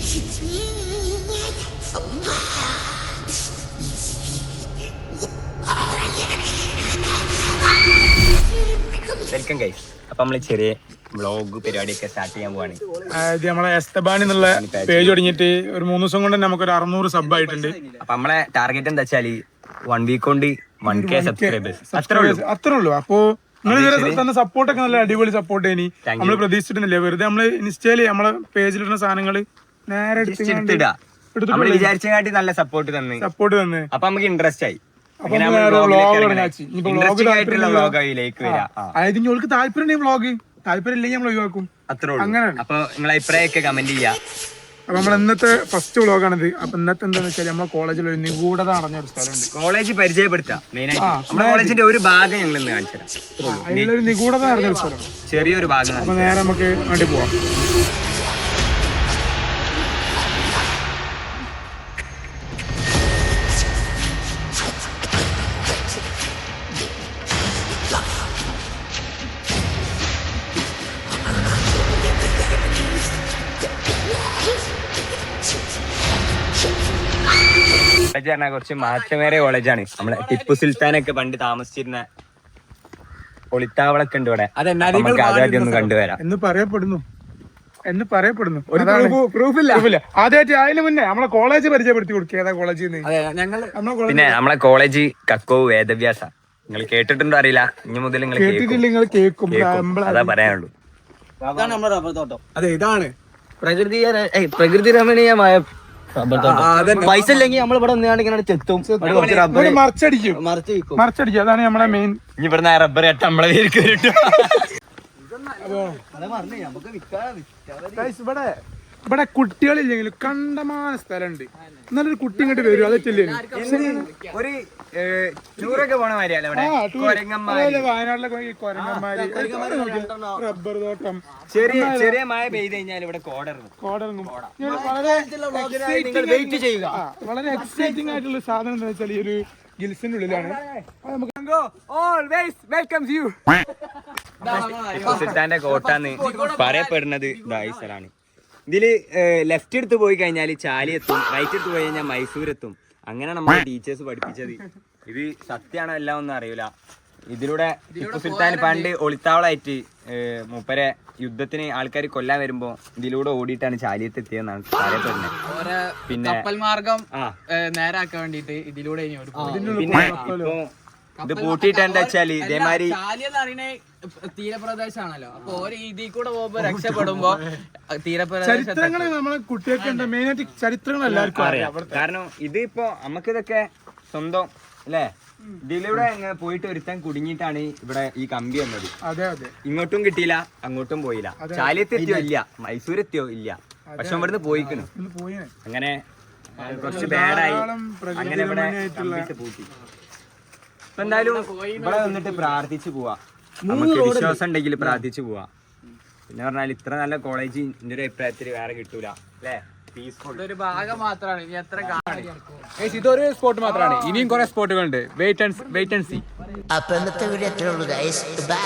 Welcome guys. അപ്പൊ നമ്മള് ചെറിയ വ്ളോഗ് പരിപാടിയൊക്കെ സ്റ്റാർട്ട് ചെയ്യാൻ പോവാണ്. അതായത് നമ്മളെ എസ്തബാൻ എന്നുള്ള പേജ് തുടങ്ങിയിട്ട് ഒരു 3 ദിവസം കൊണ്ട് നമുക്ക് ഒരു 600 സബ് ആയിട്ടുണ്ട്. അപ്പൊ നമ്മളെ ടാർഗറ്റ് എന്താ വെച്ചാല് 1 വീക്ക് കൊണ്ട് 1K സബ്സ്ക്രൈബേഴ്സ് അത്രേ ഉള്ളൂ. അപ്പൊ നിങ്ങൾ തന്ന സപ്പോർട്ടൊക്കെ നല്ല അടിപൊളി സപ്പോർട്ട് ഇനി നമ്മള് പ്രതീക്ഷിച്ചിട്ടില്ല. വെറുതെ നമ്മള് ഇൻസ്റ്റയില് നമ്മളെ പേജിലിടുന്ന സാധനങ്ങള് നേരെ നമ്മള് വിചാരിച്ചങ്ങാട്ടി നല്ല സപ്പോർട്ട് തന്നെ അപ്പൊ നമുക്ക് ഇൻട്രസ്റ്റ് ആയി. അതായത് നിങ്ങൾക്ക് താല്പര്യം വ്ളോഗ് താല്പര്യം ഇല്ലെങ്കിൽ നമ്മൾ ഒഴിവാക്കും. അത്രേ ഉള്ളൂ. അങ്ങനെ അപ്പൊ നിങ്ങളെ അഭിപ്രായമൊക്കെ കമന്റ് ചെയ്യാം. അപ്പൊ നമ്മൾ ഇന്നത്തെ ഫസ്റ്റ് വ്ളോഗാണിത്. അപ്പൊ ഇന്നത്തെ എന്താന്ന് വെച്ചാൽ നമ്മളെ കോളേജിൽ ഒരു നിഗൂഢത അടഞ്ഞ ഒരു സ്ഥലമുണ്ട്. കോളേജ് പരിചയപ്പെടുത്താം. നമ്മുടെ കോളേജിന്റെ ഒരു ഭാഗം ഞങ്ങൾ ഇന്ന് കാണിച്ചു തരാം. അതിലൊരു നിഗൂഢത അടഞ്ഞ ഒരു സ്ഥലം, ചെറിയൊരു ഭാഗം. അപ്പൊ നേരെ നമുക്ക് വേണ്ടി പോവാം. കോളേജ് പറഞ്ഞാൽ കുറച്ച് മാറ്റമേറിയ കോളേജാണ്. നമ്മളെ ടിപ്പു സുൽത്താനൊക്കെ പണ്ട് താമസിച്ചിരുന്ന ഒളിത്താവളൊക്കെ ഉണ്ട് ഇവിടെ. നമുക്ക് ആദ്യം ഒന്ന് കണ്ടുവരാം എന്ന് പറയപ്പെടുന്നു. ആദ്യമായിട്ട് അതിന് മുന്നേ നമ്മളെ കോളേജ് പരിചയപ്പെടുത്തി കൊടുക്കുക. ഏതാ കോളേജ്? പിന്നെ നമ്മളെ കോളേജ് കക്കോ വേദവ്യാസ. നിങ്ങൾ കേട്ടിട്ടുണ്ടോ അറിയില്ല. ഇനി മുതൽ നിങ്ങൾ കേൾക്കും. അതാ പറയാനുള്ളൂ. അതെ, ഇതാണ് പ്രകൃതി രമണീയമായ പൈസ ഇല്ലെങ്കിൽ നമ്മൾ ഇവിടെ ഒന്നാണ്ട് ചെത്തും, മറച്ചടിക്കും. അതാണ് നമ്മളെ മെയിൻ. ഇനി ഇവിടുന്ന് റബ്ബർ കെട്ട നമ്മളെ പേർക്ക് ഇവിടെ കുട്ടികളില്ലെങ്കിലും കണ്ടമാന സ്ഥലമുണ്ട്. നല്ലൊരു കുട്ടി ഇങ്ങോട്ട് വരും. അതൊക്കെ ഒരു ടൂറൊക്കെ പോണ മാതിരിയല്ലേ വയനാട്ടിലൊക്കെ കൊരങ്ങന്മാര്, റബ്ബർ തോട്ടം. ചെറിയ മഴ പെയ്ത് കഴിഞ്ഞാൽ ഇവിടെ കോടർന്നു. വളരെ എക്സൈറ്റിംഗ് ആയിട്ടുള്ള സാധനം എന്താ വെച്ചാൽ ഈ ഒരു ഗിൽസിന്റെ ഉള്ളിലാണ്. സുൽത്താന്റെ കോട്ടാന്ന് പറയപ്പെടുന്നത് ഈ സ്ഥലമാണ്. ഇതില് ലെഫ്റ്റ് എടുത്ത് പോയി കഴിഞ്ഞാൽ ചാലി എത്തും, റൈറ്റ് എടുത്ത് പോയി കഴിഞ്ഞാൽ മൈസൂർ എത്തും. അങ്ങനെ നമ്മളെ ടീച്ചേഴ്സ് പഠിപ്പിച്ചത്. ഇത് സത്യമാണോ എല്ലാം ഒന്നും അറിയില്ല. ഇതിലൂടെ ടിപ്പു സുൽത്താൻ പണ്ട് ഒളിത്താവളായിട്ട് മൂപ്പരെ യുദ്ധത്തിന് ആൾക്കാർ കൊല്ലാൻ വരുമ്പോ ഇതിലൂടെ ഓടിയിട്ടാണ് ചാലിയത്ത് എത്തിയെന്നാണ് പറയപ്പെടുന്നത്. പിന്നെ മാർഗം നേരാക്കാൻ വേണ്ടിട്ട് ഇതിലൂടെ പിന്നെ ഇപ്പൊ ഇത് പൂട്ടിയിട്ട് എന്താ വെച്ചാല് ഇതേമാതിരി തീരപ്രദേശാണല്ലോ. അപ്പൊ ഓരോ ഇതിൽ കൂടെ പോകുമ്പോ രക്ഷപ്പെടുമ്പോ ചരിത്രങ്ങൾ നമ്മളെ കുട്ടികൾക്ക് മെയിനായിട്ട് ചരിത്രങ്ങൾ എല്ലാവർക്കും അറിയാം. കാരണം ഇത് ഇപ്പൊ നമുക്കിതൊക്കെ സ്വന്തം അല്ലേ. ഇതിലൂടെ പോയിട്ട് ഒരുത്താൻ കുടുങ്ങിയിട്ടാണ് ഇവിടെ ഈ കമ്പി വന്നത്. ഇങ്ങോട്ടും കിട്ടിയില്ല, അങ്ങോട്ടും പോയില്ല. ചാലിയത്തെത്തിയോ ഇല്ല, മൈസൂർ എത്തിയോ ഇല്ല, പക്ഷെ ഇവിടുന്ന് പോയിക്കണു. അങ്ങനെ കുറച്ച് ബാഡായി. അങ്ങനെ ഇവിടെ പൂട്ടി. ഇപ്പൊ എന്തായാലും ഇവിടെ വന്നിട്ട് പ്രാർത്ഥിച്ചു പോവാ. നമുക്ക് വിശ്വാസം ഉണ്ടെങ്കിൽ പ്രാർത്ഥിച്ചു പോവാ. പിന്നെ പറഞ്ഞാൽ ഇത്ര നല്ല കോളേജ് എന്റെ ഒരു അഭിപ്രായത്തിൽ വേറെ കിട്ടൂല അല്ലേ. ഒരു ഭാഗം മാത്രമാണ്. ഇനി എത്ര ഇതൊരു സ്പോട്ട് മാത്രമാണ്. ഇനിയും കുറെ സ്പോട്ടുകളുണ്ട്. Wait and see. അപ്പൊ ഇന്നത്തെ വീഡിയോ എത്ര ഉള്ളൂ ഗൈസ്. ബൈ.